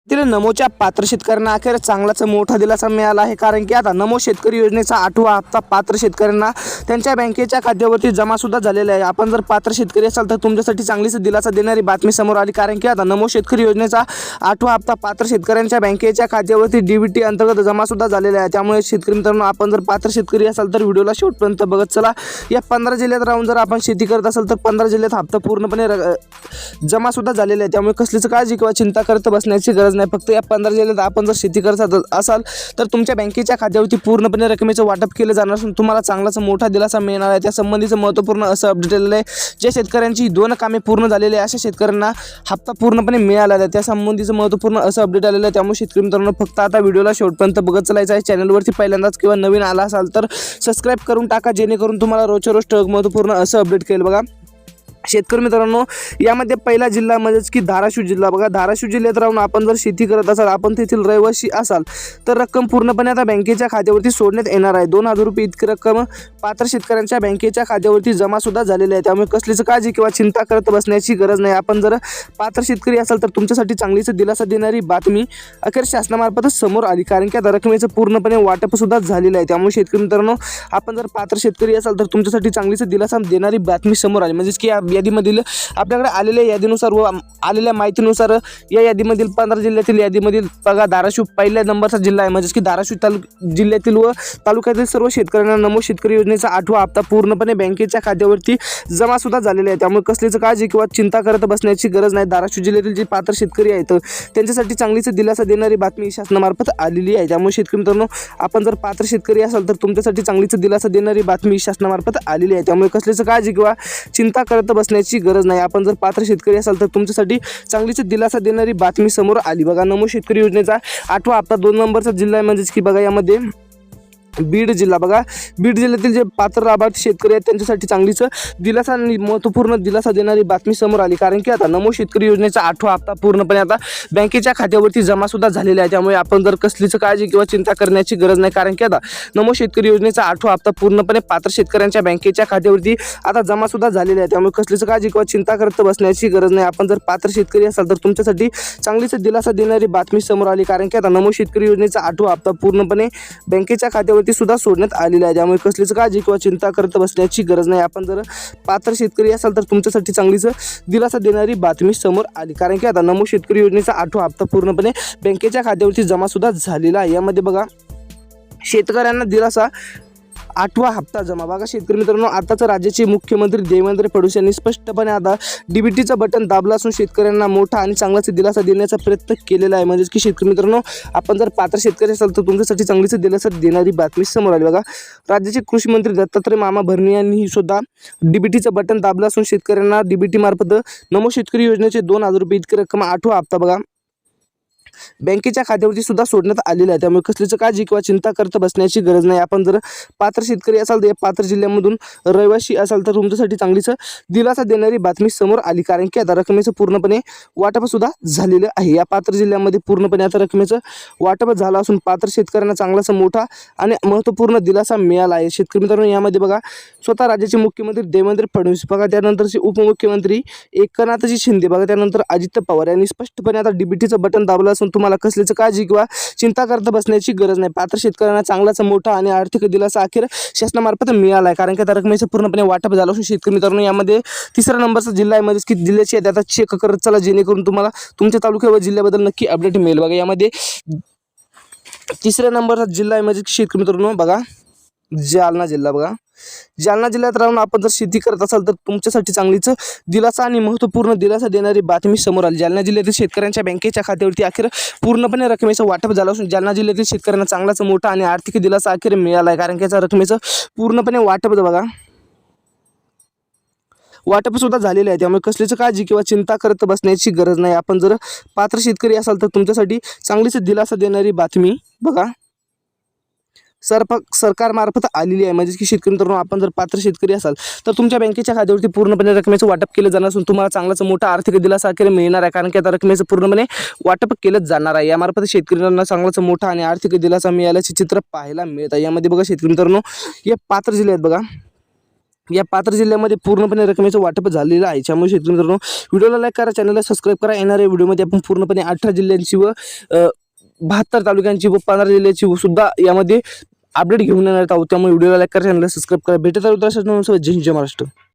नमोच्या पात्र शेतकऱ्यांना अखेर चांगलाच मोठा दिलासा मिळाला आहे। कारण की आता नमो शेतकरी योजनेचा 8वा हप्ता पात्र शेतकऱ्यांना त्यांच्या बँकेच्या खात्यावरती जमा सुद्धा झालेला आहे। आपण जर पात्र शेतकरी असाल तर तुमच्यासाठी चांगलीच दिलासा देणारी बातमी समोर आली। कारण की आता नमो शेतकरी योजनेचा 8वा हप्ता पात्र शेतकऱ्यांच्या बँकेच्या खात्यावरती डीबीटी अंतर्गत जमा सुद्धा झालेला आहे। त्यामुळे शेतकरी मित्रांनो, आपण जर पात्र शेतकरी असाल तर व्हिडिओला शेवटपर्यंत बघत चला। या 15 जिल्ह्यात राहून जर आपण शेती करत असाल तर 15 जिल्ह्यात हप्ता पूर्णपणे जमा सुद्धा झालेला आहे। त्यामुळे कसलीच काळजी किंवा चिंता करत बसण्याची गरज नाही। फक्त या 15 जिल्ह्यात आपण जर शेती करत असाल तर तुमच्या बँकेच्या खात्यावरती पूर्णपणे रकमेचं वाटप केलं जाणार असून तुम्हाला चांगलाच मोठा दिलासा मिळणार आहे। त्या संबंधीचं महत्त्वपूर्ण असं अपडेट आलेलं आहे। ज्या शेतकऱ्यांची 2 कामे पूर्ण झालेली आहे अशा शेतकऱ्यांना हप्ता पूर्णपणे मिळाला आहे। त्या संबंधीचं महत्त्वपूर्ण असं अपडेट आलेलं आहे। त्यामुळे शेतकरी मित्रांनो, फक्त आता व्हिडिओला शेवटपर्यंत बघत चालायचं आहे। चॅनलवरती पहिल्यांदाच किंवा नवीन आला असाल तर सबस्क्राईब करून टाका, जेणेकरून तुम्हाला रोजच्या रोज महत्त्वपूर्ण असं अपडेट कळेल। बघा शेतकरी मित्रांनो, यामध्ये पहिला जिल्हा म्हणजेच की धाराशिव जिल्हा। बघा धाराशिव जिल्ह्यात राहून आपण जर शेती करत असाल, आपण तेथील रहिवासी असाल तर रक्कम पूर्णपणे आता बँकेच्या खात्यावरती सोडण्यात येणार आहे। 2000 रुपये इतकी रक्कम पात्र शेतकऱ्यांच्या बँकेच्या खात्यावरती जमा सुद्धा झालेली आहे। त्यामुळे कसलीच काळजी किंवा चिंता करत बसण्याची गरज नाही। आपण जर पात्र शेतकरी असाल तर तुमच्यासाठी चांगलीच दिलासा देणारी बातमी अखेर शासनामार्फतच समोर आली। कारण की आता रकमेचं पूर्णपणे वाटप सुद्धा झालेलं आहे। त्यामुळे शेतकरी मित्रांनो, आपण जर पात्र शेतकरी असाल तर तुमच्यासाठी चांगलीच दिलासा देणारी बातमी समोर आली। म्हणजेच की यादीमधील आपल्याकडे आलेल्या यादीनुसार व आलेल्या माहितीनुसार या यादीमधील 15 जिल्ह्यातील यादीमधील बघा धाराशिव पहिल्या नंबरचा जिल्हा आहे। म्हणजेच की धाराशिव जिल्ह्यातील व तालुक्यातील सर्व शेतकऱ्यांना नमो शेतकरी योजनेचा 8वा हप्ता पूर्णपणे बँकेच्या खात्यावरती जमा सुद्धा झालेला आहे। त्यामुळे कसलीच काळजी किंवा चिंता करत बसण्याची गरज नाही। धाराशिव जिल्ह्यातील जे पात्र शेतकरी आहेत त्यांच्यासाठी चांगलीच दिलासा देणारी बातमी शासनामार्फत आलेली आहे। त्यामुळे शेतकरी मित्रांनो, आपण जर पात्र शेतकरी असाल तर तुमच्यासाठी चांगलीच दिलासा देणारी बातमी शासनामार्फत आलेली आहे। त्यामुळे कसलीच काळजी किंवा चिंता करत बसण्याची गरज नाही। आपण जर पात्र शेतकरी असाल तर तुमच्यासाठी चांगलीच दिलासा देणारी बातमी समोर आली। बघा नमो शेतकरी योजनेचा 8वा हप्ता 2 नंबरचा जिल्हा आहे। म्हणजेच की बघा यामध्ये बीड जिल्हा। बघा बीड जिल्ह्यातील जे पात्र लाभार्थी शेतकरी आहेत त्यांच्यासाठी चांगलीच दिलासा आणि महत्त्वपूर्ण दिलासा देणारी बातमी समोर आली। कारण की आता नमो शेतकरी योजनेचा 8वा हप्ता पूर्णपणे आता बँकेच्या खात्यावरती जमा सुद्धा झालेला आहे। त्यामुळे आपण जर कसलीच काळजी किंवा चिंता करण्याची गरज नाही। कारण की आता नमो शेतकरी योजनेचा 8वा हप्ता पूर्णपणे पात्र शेतकऱ्यांच्या बँकेच्या खात्यावरती आता जमा सुद्धा झालेला आहे। त्यामुळे कसलीच काळजी किंवा चिंता करत बसण्याची गरज नाही। आपण जर पात्र शेतकरी असाल तर तुमच्यासाठी चांगलीच दिलासा देणारी बातमी समोर आली। कारण की आता नमो शेतकरी योजनेचा 8वा हप्ता पूर्णपणे बँकेच्या खात्यावर सुद्धा सोडण्यात आलेला आहे। त्यामुळे कसलीच काळजी किंवा चिंता करत बसण्याची गरज नाही। आपण जर पात्र शेतकरी असाल तर तुमच्यासाठी चांगलीच दिलासा देणारी बातमी समोर आली। कारण की आता नमो शेतकरी योजनेचा 8वा हप्ता पूर्णपणे बँकेच्या खात्यावरती जमा सुद्धा झालेला आहे। यामध्ये बघा शेतकऱ्यांना दिलासा 8वा हप्ता जमा। बघा शेतकरी मित्रांनो, आताच राज्याचे मुख्यमंत्री देवेंद्र फडणवीस यांनी स्पष्टपणे आता डीबीटीचं बटन दाबलं असून शेतकऱ्यांना मोठा आणि चांगलाच दिलासा देण्याचा प्रयत्न केलेला आहे। म्हणजेच की शेतकरी मित्रांनो, आपण जर पात्र शेतकरी असाल तर तुमच्यासाठी चांगलीच दिलासा देणारी बातमी समोर आली। बघा राज्याचे कृषी मंत्री दत्तात्रय मामा भरणे यांनी सुद्धा डीबीटीचं बटन दाबलं असून शेतकऱ्यांना डीबीटी मार्फत नमो शेतकरी योजनेचे 2000 रुपये इतकी रक्कम 8वा हप्ता बघा बँकेच्या खात्यावरती सुद्धा सोडण्यात आलेलं आहे। त्यामुळे कसलीच काळजी किंवा चिंता करत बसण्याची गरज नाही। आपण जर पात्र शेतकरी असाल तर या पात्र जिल्ह्यामधून रहिवासी असाल तर तुमच्यासाठी चांगलीच दिलासा देणारी बातमी समोर आली। कारण की आता रकमेचं पूर्णपणे वाटप सुद्धा झालेलं आहे। या पात्र जिल्ह्यामध्ये पूर्णपणे आता रकमेचं वाटप झालं असून पात्र शेतकऱ्यांना चांगलाच मोठा आणि महत्त्वपूर्ण दिलासा मिळाला आहे। शेतकरी मित्रांनो, यामध्ये बघा स्वतः राज्याचे मुख्यमंत्री देवेंद्र फडणवीस, बघा त्यानंतरचे उपमुख्यमंत्री एकनाथजी शिंदे, बघा त्यानंतर अजित पवार यांनी स्पष्टपणे आता डीबीटीचं बटन दाबलं असून तुम्हाला कसलीच काळजी किंवा चिंता करत बसण्याची गरज नाही। पात्र शेतकऱ्यांना चांगलाच मोठा आणि आर्थिक दिलासा अखेर शासनामार्फत मिळाला आहे। कारण की आता रकमेचं पूर्णपणे वाटप झालं असून शेतकरी मित्रांनो, यामध्ये 3रा नंबरचा जिल्हा आहे। म्हणजे की जिल्ह्याची आता चेक करत चला, जेणेकरून तुम्हाला तुमच्या तालुक्या व जिल्ह्याबद्दल नक्की अपडेट मिळेल। बघा यामध्ये 3ऱ्या नंबरचा जिल्हा आहे म्हणजे शेतकरी मित्रांनो, बघा जालना जिल्हा। बघा जालना जिल्ह्यात राहून आपण जर शेती करत असाल तर तुमच्यासाठी चांगलीच दिलासा आणि महत्त्वपूर्ण दिलासा देणारी बातमी समोर आली। जालना जिल्ह्यातील शेतकऱ्यांच्या बँकेच्या खात्यावरती अखेर पूर्णपणे रकमेचं वाटप झालं असून जालना जिल्ह्यातील शेतकऱ्यांना चांगलाच मोठा आणि आर्थिक दिलासा अखेर मिळाला आहे। कारण की याचा रकमेचं पूर्णपणे वाटप बघा वाटप सुद्धा झालेलं आहे। त्यामुळे कसलीच काळजी किंवा चिंता करत बसण्याची गरज नाही। आपण जर पात्र शेतकरी असाल तर तुमच्यासाठी चांगलीच दिलासा देणारी बातमी बघा सरकारमार्फत आलेली आहे। म्हणजे की शेतकरी मित्रांनो, आपण जर पात्र शेतकरी असाल तर तुमच्या बँकेच्या खात्यावरती पूर्णपणे रकमेचं वाटप केलं जाणार असून तुम्हाला चांगलाच मोठा आर्थिक दिलासा अखेर मिळणार आहे। कारण की आता रकमेचं पूर्णपणे वाटप केलंच जाणार आहे। यामार्फत शेतकऱ्यांना चांगलाच मोठा आणि आर्थिक दिलासा मिळाल्याचे चित्र पाहायला मिळत आहे। यामध्ये बघा शेतकरी मित्रांनो, या पात्र जिल्ह्यात बघा या पात्र जिल्ह्यामध्ये पूर्णपणे रकमेचं वाटप झालेलं आहे. त्यामुळे शेतकरी मित्रांनो व्हिडिओला लाईक करा, चॅनलला सबस्क्राईब करा. येणाऱ्या व्हिडिओमध्ये आपण पूर्णपणे 18 जिल्ह्यांची व 72 तालुक्यांची व 15 जिल्ह्याची सुद्धा यामध्ये अपडेट घेऊन येणार आहोत. त्यामुळे व्हिडिओला लाईक करा, चॅनलला सबस्क्राईब करा. भेटत आहोत जय हिंद जय महाराष्ट्र.